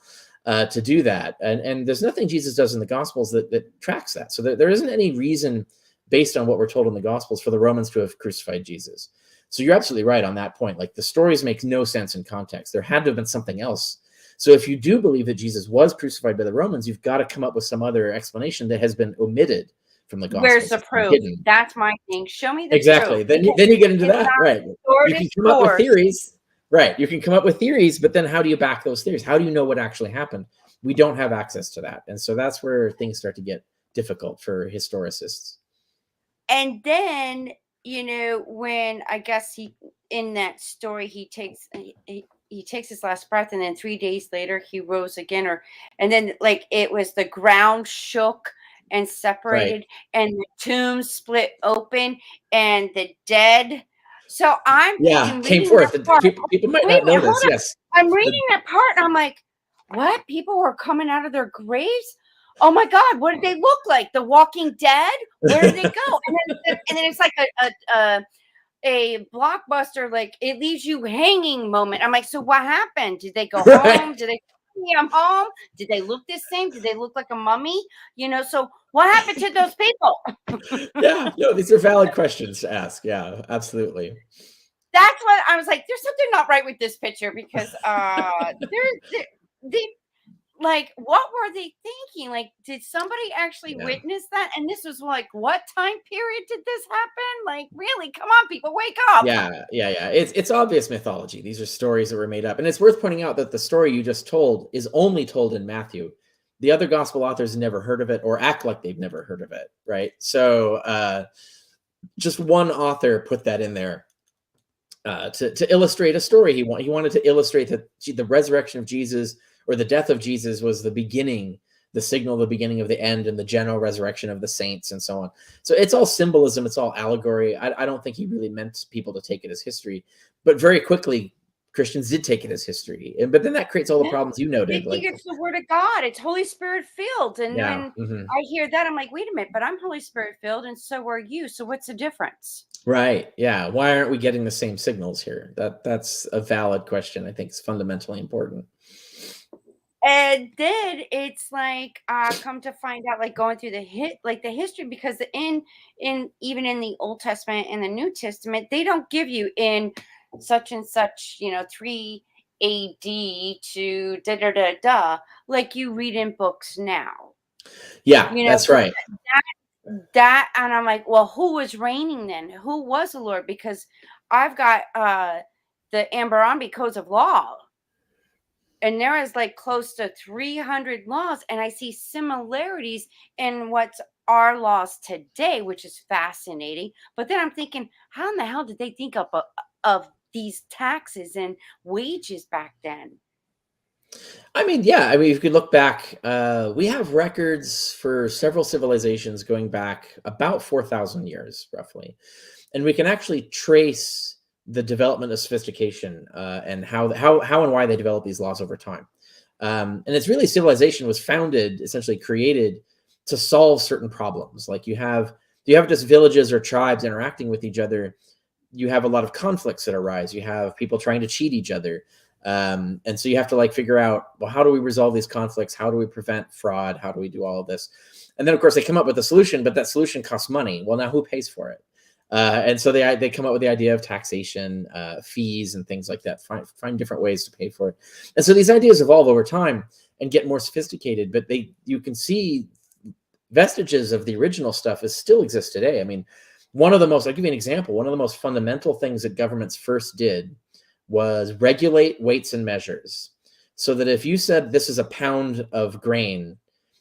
to do that, and there's nothing Jesus does in the Gospels that tracks that. So there isn't any reason, based on what we're told in the Gospels, for the Romans to have crucified Jesus. So you're absolutely right on that point. Like, the stories make no sense in context. There had to have been something else. So if you do believe that Jesus was crucified by the Romans, you've got to come up with some other explanation that has been omitted from the Gospels. Where's the proof? That's my thing. Show me the exactly. proof. Then you get into that, right? You can come up with theories, right? You can come up with theories, but then how do you back those theories? How do you know what actually happened? We don't have access to that, and so that's where things start to get difficult for historicists. And then, when I guess in that story, he takes his last breath, and then 3 days later he rose again, and then like it was the ground shook and Right. separated, and the tomb split open, and the dead. So I'm Yeah, thinking, came reading that forth. part. People might Wait not a minute, know hold this. on. Yes. I'm reading that part, and I'm like, what? People were coming out of their graves? Oh my God, what did they look like? The Walking Dead? Where did they go? And then it's like a blockbuster, like it leaves you hanging moment. I'm like, so what happened? Did they go home? Right. Did they I'm home? Did they look the same? Did they look like a mummy? So what happened to those people? Yeah, no, these are valid questions to ask. Yeah, absolutely. That's what I was like, there's something not right with this picture, because they like, what were they thinking? Like, did somebody actually Yeah. witness that? And this was like, what time period did this happen? Like, really? Come on, people, wake up. Yeah. It's obvious mythology. These are stories that were made up. And it's worth pointing out that the story you just told is only told in Matthew. The other gospel authors never heard of it or act like they've never heard of it, right? So just one author put that in there to illustrate a story. He wanted to illustrate that the resurrection of Jesus, or the death of Jesus, was the beginning, the signal, the beginning of the end, and the general resurrection of the saints, and so on. So it's all symbolism, it's all allegory. I don't think he really meant people to take it as history, but very quickly Christians did take it as history, but then that creates all the Yeah. problems you They noted, think like it's the word of God. It's Holy Spirit filled. And yeah. when I hear that, I'm like, wait a minute, but I'm Holy Spirit filled, and so are you. So what's the difference? Right. Yeah. Why aren't we getting the same signals here? That's a valid question. I think it's fundamentally important. And then it's like, come to find out, like going through the history, because in even in the Old Testament and the New Testament, they don't give you in such and such, 3 AD to da da da da, like you read in books now. Yeah, that's So right. and I'm like, well, who was reigning then? Who was the Lord? Because I've got the Ambarambi codes of law, and there is like close to 300 laws, and I see similarities in what's our laws today, which is fascinating. But then I'm thinking, how in the hell did they think of these taxes and wages back then? I mean, yeah. I mean, if you could look back, we have records for several civilizations going back about 4,000 years, roughly, and we can actually trace the development of sophistication and how and why they developed these laws over time. And it's really, civilization was founded, essentially created to solve certain problems. Like you have just villages or tribes interacting with each other. You have a lot of conflicts that arise. You have people trying to cheat each other. And so you have to like figure out, well, how do we resolve these conflicts? How do we prevent fraud? How do we do all of this? And then of course they come up with a solution, but that solution costs money. Well, now who pays for it? And so they come up with the idea of taxation, fees, and things like that. Find different ways to pay for it. And so these ideas evolve over time and get more sophisticated. But you can see vestiges of the original stuff is still exist today. I mean, I'll give you an example. One of the most fundamental things that governments first did was regulate weights and measures, so that if you said this is a pound of grain,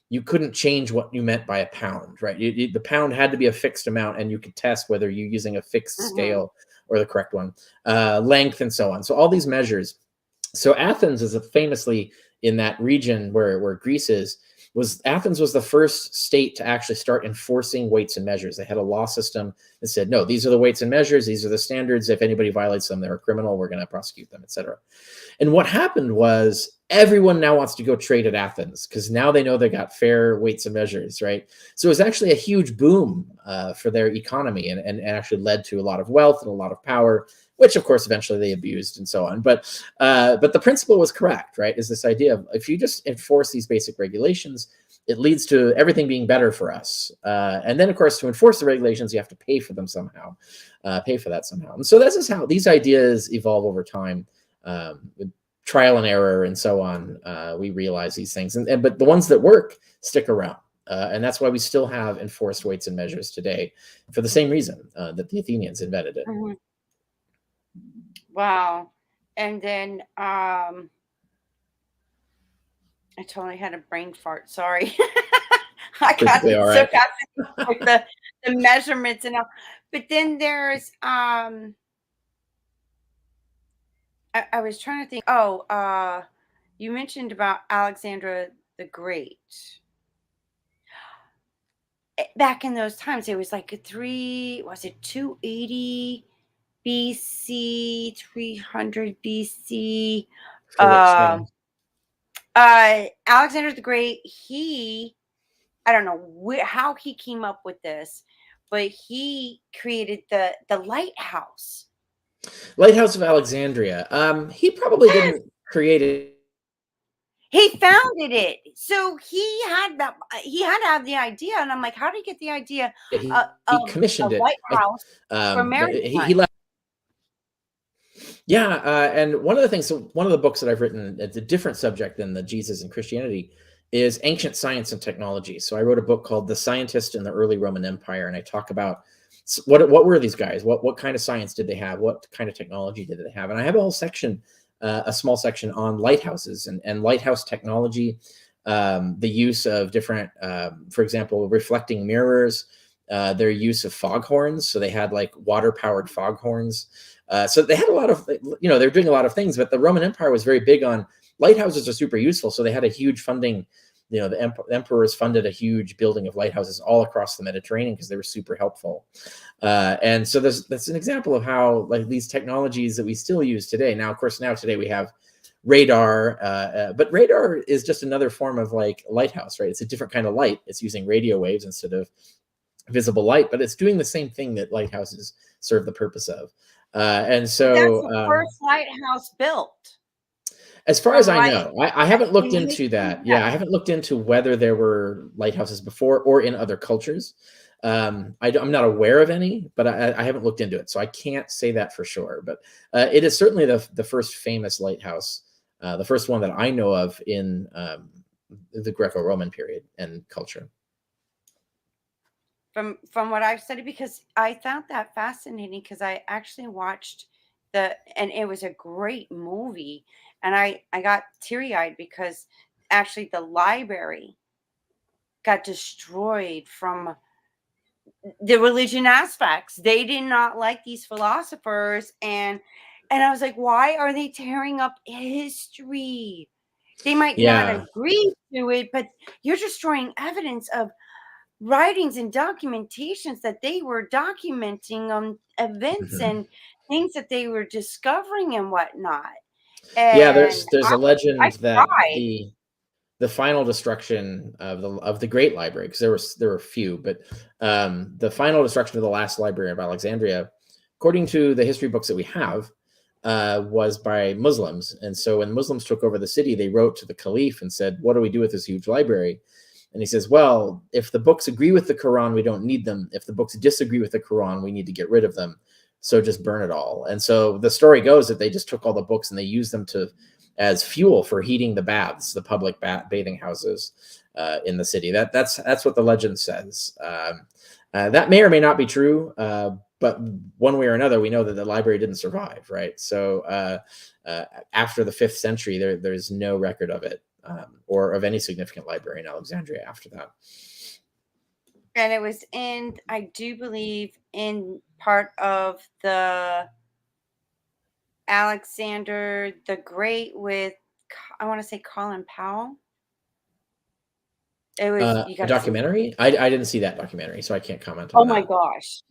you couldn't change what you meant by a pound, right? The pound had to be a fixed amount, and you could test whether you're using a fixed scale or the correct one, length, and so on. So all these measures. So Athens is famously in that region where Greece is. Athens was the first state to actually start enforcing weights and measures. They had a law system that said, no, these are the weights and measures. These are the standards. If anybody violates them, they're a criminal. We're going to prosecute them, etc. And what happened was everyone now wants to go trade at Athens because now they know they got fair weights and measures, right? So it was actually a huge boom for their economy and actually led to a lot of wealth and a lot of power, which of course eventually they abused and so on. But the principle was correct, right? Is this idea of if you just enforce these basic regulations, it leads to everything being better for us. And then of course, to enforce the regulations, you have to pay for them somehow, pay for that somehow. And so this is how these ideas evolve over time. With trial and error and so on, we realize these things. But the ones that work stick around. And that's why we still have enforced weights and measures today for the same reason that the Athenians invented it. Mm-hmm. Wow. And then I totally had a brain fart. Sorry. I got Perfectly all right. sarcastic with the measurements and all. But then there's I was trying to think. Oh, you mentioned about Alexandra the Great. Back in those times, it was like was it 280 BC, 300 BC? For which thing? Alexander the Great, I don't know how he came up with this, but he created the lighthouse. Lighthouse of Alexandria. He probably Yes, didn't create it. he founded it. So he had to have the idea. And I'm like, how did he get the idea He of a commissioned it. lighthouse for He maritime? left. Yeah, and one of the things, so one of the books that I've written, it's a different subject than the Jesus and Christianity, is ancient science and technology. So I wrote a book called The Scientist in the Early Roman Empire, and I talk about what were these guys? What kind of science did they have? What kind of technology did they have? And I have a whole section, a small section on lighthouses and lighthouse technology, the use of different, for example, reflecting mirrors, their use of foghorns. So they had like water-powered foghorns. So they had a lot of, they're doing a lot of things, but the Roman Empire was very big on lighthouses are super useful. So they had a huge funding, the emperors funded a huge building of lighthouses all across the Mediterranean because they were super helpful. And so that's an example of how like these technologies that we still use today. Now, of course, today we have radar, but radar is just another form of like lighthouse, right? It's a different kind of light. It's using radio waves instead of visible light, but it's doing the same thing that lighthouses serve the purpose of. And so That's the first lighthouse built. as far as I know, I haven't looked in into that. history, Yeah, I haven't looked into whether there were lighthouses before or in other cultures. I'm not aware of any, but I haven't looked into it, so I can't say that for sure. But it is certainly the first famous lighthouse, the first one that I know of in the Greco-Roman period and culture. From what I've studied, because I found that fascinating, because I actually watched and it was a great movie, and I got teary-eyed because actually the library got destroyed from the religion aspects. They did not like these philosophers, and I was like, why are they tearing up history? They might not Yeah. agree to it, but you're destroying evidence of writings and documentations that they were documenting on events Mhm. and things that they were discovering and whatnot. Yeah, And there's a I legend that cried. the final destruction of the Great Library, because there were a few, but the final destruction of the last Library of Alexandria, according to the history books that we have, was by Muslims. And so when Muslims took over the city, they wrote to the Caliph and said, "What do we do with this huge library?" And he says, "Well, if the books agree with the Quran, we don't need them. If the books disagree with the Quran, we need to get rid of them. So just burn it all." And so the story goes that they just took all the books and they used them as fuel for heating the baths, the public bathing houses in the city. That's what the legend says. That may or may not be true, but one way or another, we know that the library didn't survive, right? So after the 5th century, there's no record of it or of any significant library in Alexandria after that. And it was I do believe, in part of the Alexander the Great with, I want to say, Colin Powell. It was, you A got to see. documentary? I didn't see that documentary, so I can't comment Oh on my that. gosh.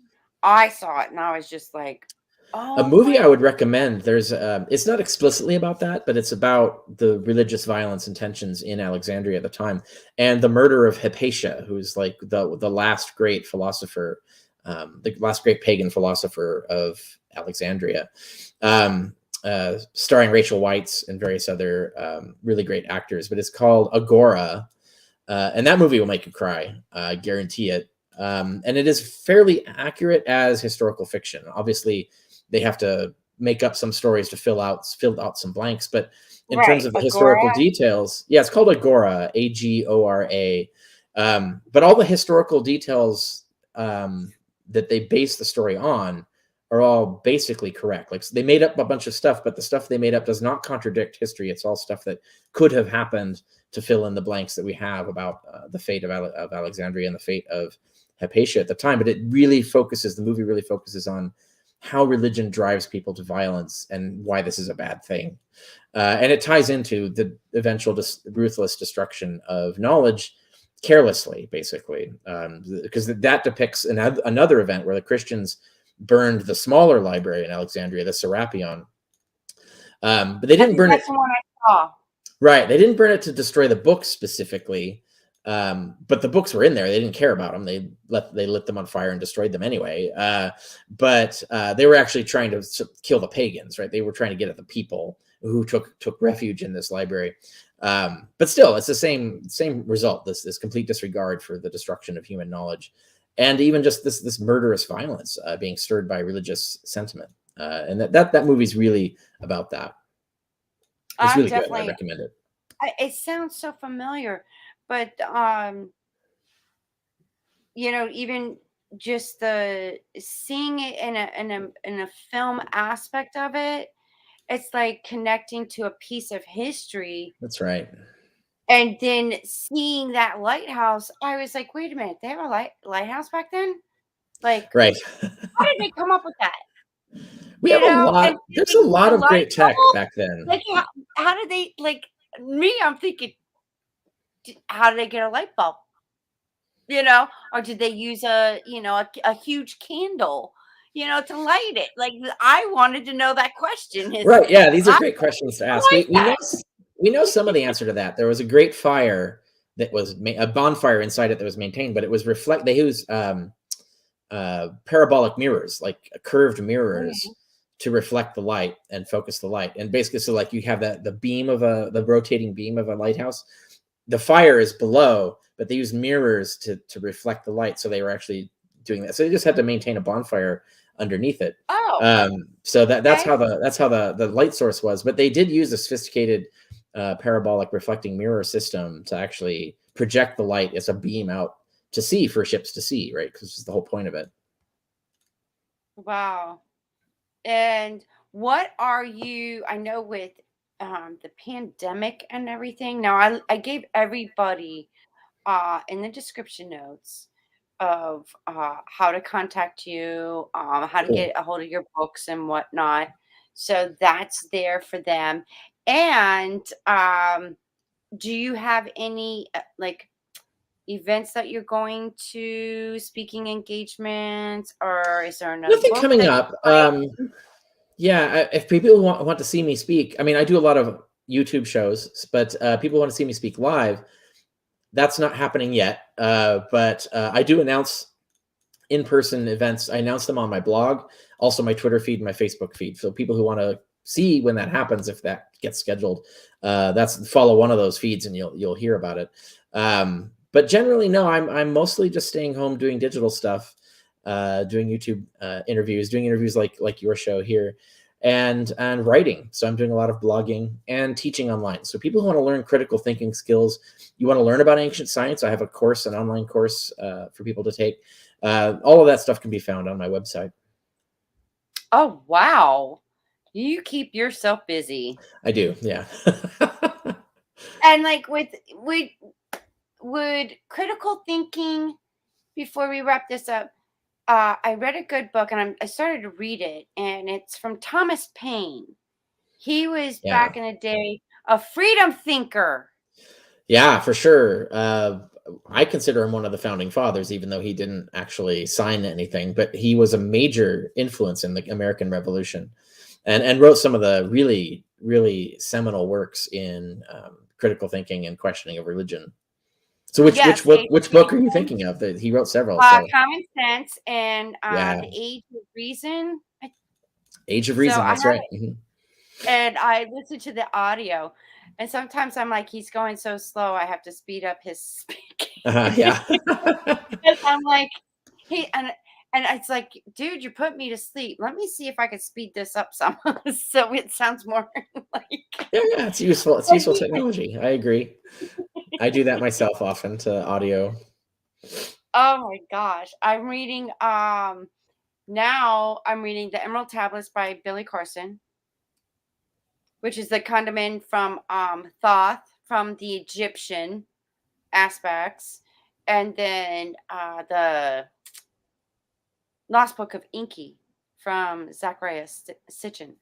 I saw it and I was just like, A oh movie my. I would recommend, there's it's not explicitly about that, but it's about the religious violence and tensions in Alexandria at the time and the murder of Hypatia, who's like the last great philosopher, the last great pagan philosopher of Alexandria, starring Rachel Weisz and various other really great actors. But it's called Agora, and that movie will make you cry, I guarantee it. And it is fairly accurate as historical fiction. Obviously, they have to make up some stories to fill out some blanks, but in terms Right, of the historical Agora. details, yeah, it's called Agora, Agora. But all the historical details that they base the story on are all basically correct. Like, so they made up a bunch of stuff, but the stuff they made up does not contradict history. It's all stuff that could have happened to fill in the blanks that we have about the fate of Alexandria and the fate of Hypatia at the time, but the movie really focuses on how religion drives people to violence and why this is a bad thing. And it ties into the eventual ruthless destruction of knowledge carelessly, basically, because that depicts another event where the Christians burned the smaller library in Alexandria, the Serapion. But they didn't burn it. That's the one I saw. Right. They didn't burn it to destroy the books specifically. But the books were in there. They didn't care about them. They lit them on fire and destroyed them anyway. But they were actually trying to kill the pagans, right? They were trying to get at the people who took refuge in this library. But still, it's the same result. This complete disregard for the destruction of human knowledge, and even just this murderous violence being stirred by religious sentiment. And that movie's really about that. It's really good. I recommend it. It sounds so familiar. But even just the seeing it in a film aspect of it, it's like connecting to a piece of history. That's right. And then seeing that lighthouse, I was like, wait a minute, they have a lighthouse back then? Like, right. How did they come up with that? We have a lot. There's a lot of great tech back then. Like, how did they, I'm thinking, how did they get a light bulb? Or did they use a huge candle, to light it? Like, I wanted to know that question. Right. Yeah. These are great questions to ask. We know some of the answer to that. There was a great fire that was a bonfire inside it that was maintained, but it was they used parabolic mirrors, like curved mirrors to reflect the light and focus the light. And basically, so like you have the rotating beam of a lighthouse. The fire is below, but they used mirrors to reflect the light. So they were actually doing that. So they just had to maintain a bonfire underneath it. So that's how the light source was. But they did use a sophisticated parabolic reflecting mirror system to actually project the light as a beam out to sea for ships to see, right? Because this is the whole point of it. Wow. And what are you? I know with the pandemic and everything. Now, I gave everybody in the description notes of how to contact you, how to get a hold of your books and whatnot. So that's there for them. And do you have any events that you're going to, speaking engagements, or is there another nothing coming up? Yeah, if people want to see me speak, I mean, I do a lot of YouTube shows, but people want to see me speak live. That's not happening yet, but I do announce in-person events. I announce them on my blog, also my Twitter feed, and my Facebook feed. So people who want to see when that happens, if that gets scheduled, follow one of those feeds, and you'll hear about it. But generally, no, I'm mostly just staying home doing digital stuff, doing YouTube interviews, doing interviews like your show here, and writing. So I'm doing a lot of blogging and teaching online. So people who want to learn critical thinking skills, you want to learn about ancient science, I have a course, an online course for people to take. All of that stuff can be found on my website. Oh, wow. You keep yourself busy. I do, yeah. And would critical thinking, before we wrap this up, I read a good book, and I started to read it, and it's from Thomas Paine. He was back in the day a freedom thinker. Yeah, for sure. I consider him one of the founding fathers, even though he didn't actually sign anything, but he was a major influence in the American Revolution, and wrote some of the really, really seminal works in critical thinking and questioning of religion. So which book are you thinking of? That he wrote several. Common Sense and The Age of Reason. Age of Reason, that's right. And I listened to the audio, and sometimes I'm like, he's going so slow, I have to speed up his speaking. Yeah. Because I'm like, and it's like, dude, you put me to sleep. Let me see if I can speed this up some, so it sounds more like. Yeah, it's useful. It's useful technology. I agree. I do that myself often to audio. Oh my gosh, I'm reading. Now I'm reading The Emerald Tablets by Billy Carson, which is the condiment from Thoth, from the Egyptian aspects. and then the Lost Book of Inky from Zachary LaPlant.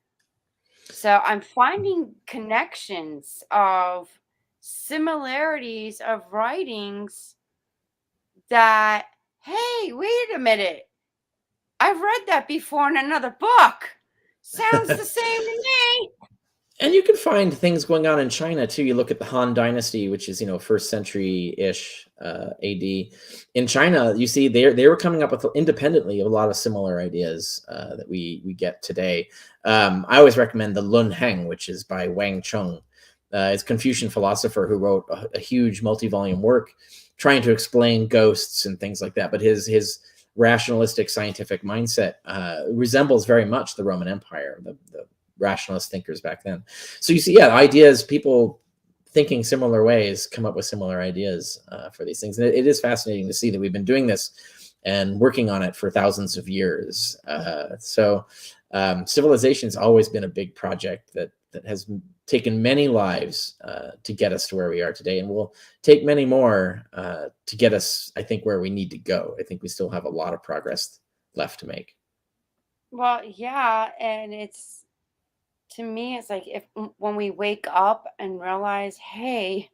So I'm finding connections of similarities of writings that, hey, wait a minute, I've read that before in another book. Sounds the same to me. And you can find things going on in China too. You look at the Han Dynasty, which is first century ish AD. In China, you see they were coming up with independently a lot of similar ideas that we get today. I always recommend the Lun Heng, which is by Wang Chung. It's a Confucian philosopher who wrote a huge multi-volume work trying to explain ghosts and things like that. But his rationalistic scientific mindset resembles very much the Roman Empire, the rationalist thinkers back then. So you see, ideas, people thinking similar ways come up with similar ideas for these things. And it is fascinating to see that we've been doing this and working on it for thousands of years. Civilization's always been a big project that has taken many lives to get us to where we are today, and will take many more to get us, I think, where we need to go. I think we still have a lot of progress left to make. Well, yeah, and to me, it's like when we wake up and realize, hey,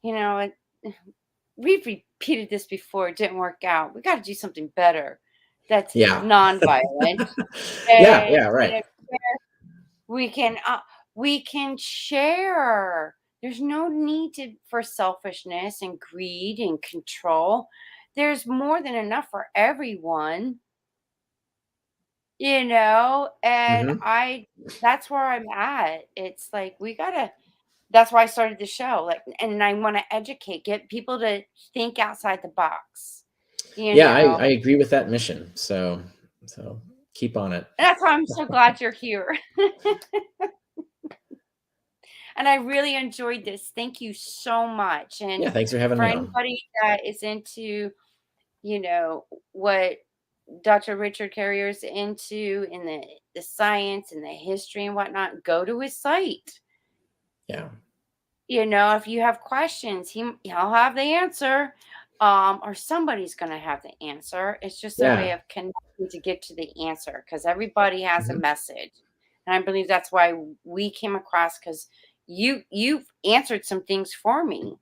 we've repeated this before, it didn't work out. We got to do something better. That's nonviolent. Yeah, right. We can share. There's no need for selfishness and greed and control. There's more than enough for everyone. And that's where I'm at. It's like that's why I started the show. And I want to educate, get people to think outside the box. I agree with that mission. So keep on it. And that's why I'm so glad you're here. And I really enjoyed this. Thank you so much. And thanks for having me on. For anybody that is into, what Dr. Richard Carrier's into in the science and the history and whatnot, go to his site. Yeah. If you have questions, he'll have the answer. Or somebody's going to have the answer. It's just a way of connecting to get to the answer, because everybody has a message. And I believe that's why we came across, because you've answered some things for me,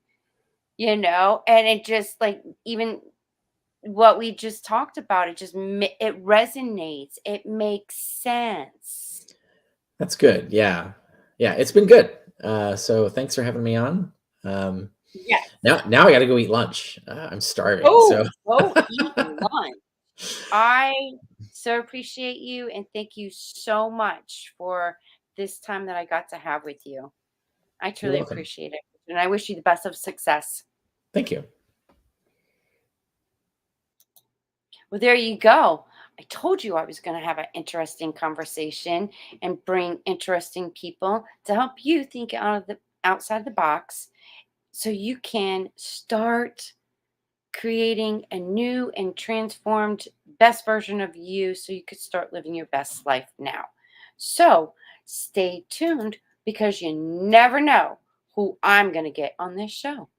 and it just, like, even what we just talked about, it resonates. It makes sense. That's good. Yeah, it's been good. So thanks for having me on. Yeah. Now I got to go eat lunch. I'm starving. Go eat lunch. I so appreciate you, and thank you so much for this time that I got to have with you. I truly appreciate it, and I wish you the best of success. Thank you. Well, there you go. I told you I was going to have an interesting conversation and bring interesting people to help you think outside the box, so you can start creating a new and transformed best version of you, so you could start living your best life now. So stay tuned, because you never know who I'm going to get on this show.